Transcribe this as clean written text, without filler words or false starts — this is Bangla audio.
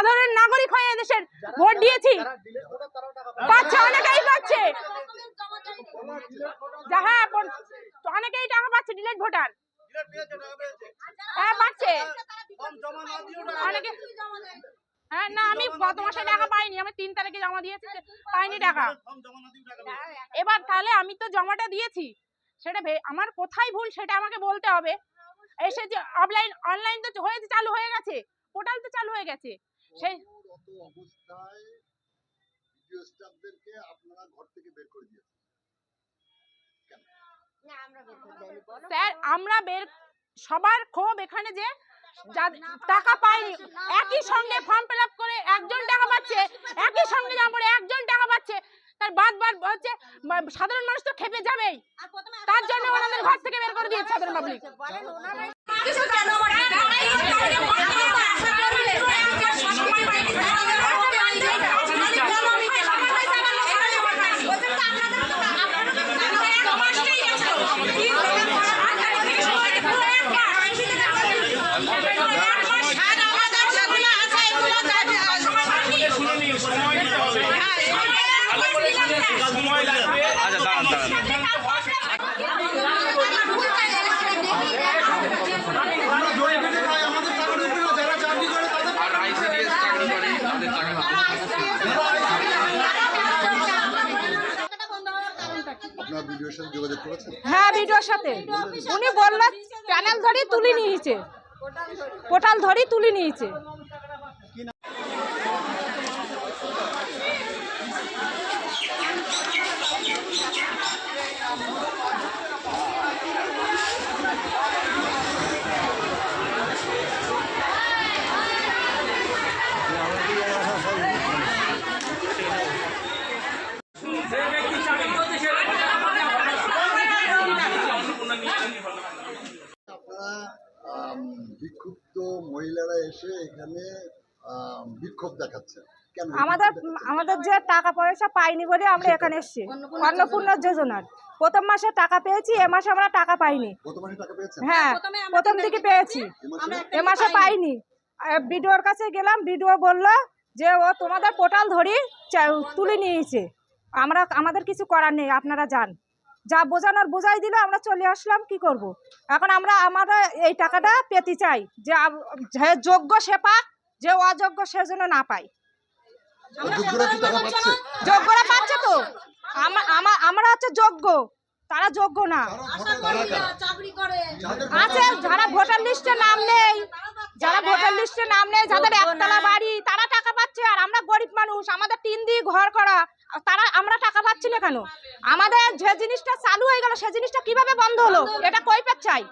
সাধারণ নাগরিক হয়ে দেশের ভোট দিয়েছি, পাচ্ছে, অনেকেই পাচ্ছে। হ্যাঁ, অনেকেই টাকা পাচ্ছে, ডিলেট ভোটার। হ্যাঁ পাচ্ছে অনেকে। হ্যাঁ না, আমি গত মাসে টাকা পাইনি, আমি 3 তারিখে জমা দিয়েছি, পাইনি টাকা। এবার তাহলে আমি তো জমাটা দিয়েছি, সেটা আমার কোথায় ভুল সেটা আমাকে বলতে হবে। এসে যে অনলাইন তো হয়েছে, চালু হয়ে গেছে, পোর্টাল তো চালু হয়ে গেছে। সেই অবস্থায় ভিডিও স্টাফদেরকে আপনারা ঘর থেকে বের করে দিয়েছেন কেন? না, আমরা বের করে দেইনি। স্যার আমরা সবার ক্ষোভ এখানে যে টাকা পায়নি, একই সঙ্গে ফর্ম ফিল আপ করে একজন টাকা পাচ্ছে, একই সঙ্গে জমা পড়ে একজন টাকা পাচ্ছে, তার বাদ হচ্ছে সাধারণ মানুষ তো খেপে যাবেই। তার জন্য ওনাদের ঘর থেকে বের করে দিয়েছে সাধারণ পাবলিক। হ্যাঁ ভিডিওর সাথে উনি বললো প্যানেল ধরে তুলে নিয়েছে, পোর্টাল ধরে তুলে নিয়েছে। বিক্ষুব্ধ মহিলারা এসে এখানে বিক্ষোভ দেখাচ্ছেন কেন? আমাদের যে টাকা পয়সা পাইনি বলে আমরা এখানে এসেছি। অন্নপূর্ণা যোজনার প্রথম মাসে টাকা পেয়েছি, এ মাসে আমরা টাকা পাইনি। হ্যাঁ প্রথম দিকে পেয়েছি, এ মাসে পাইনি। বিডিওর কাছে গেলাম, বিডিও বললো যে ও তোমাদের পোর্টাল ধরি তুলে নিয়েছে, আমাদের কিছু করার নেই, আপনারা যান। যা বোঝানোর বোঝাই দিল, আমরা চলে আসলাম। কি করব এখন? আমরা এই টাকাটা পেতে চাই, যে যোগ্য সে পাক, যে অযোগ্য সেজন্য না পাই। যোগ্যরা পাচ্ছে তো, আমরা হচ্ছে যোগ্য, তারা যোগ্য না। আছে যারা ভোটার লিস্টে নাম নেই, যাদের একতলা বাড়ি, তারা টাকা পাচ্ছে। আর আমরা গরিব মানুষ, আমাদের 3 দিয়ে ঘর করা, আমরা টাকা পাচ্ছি না কেন? আমাদের যে জিনিসটা চালু হয়ে গেল, সে জিনিসটা কিভাবে বন্ধ হলো, এটা কৈফিয়ত চাই।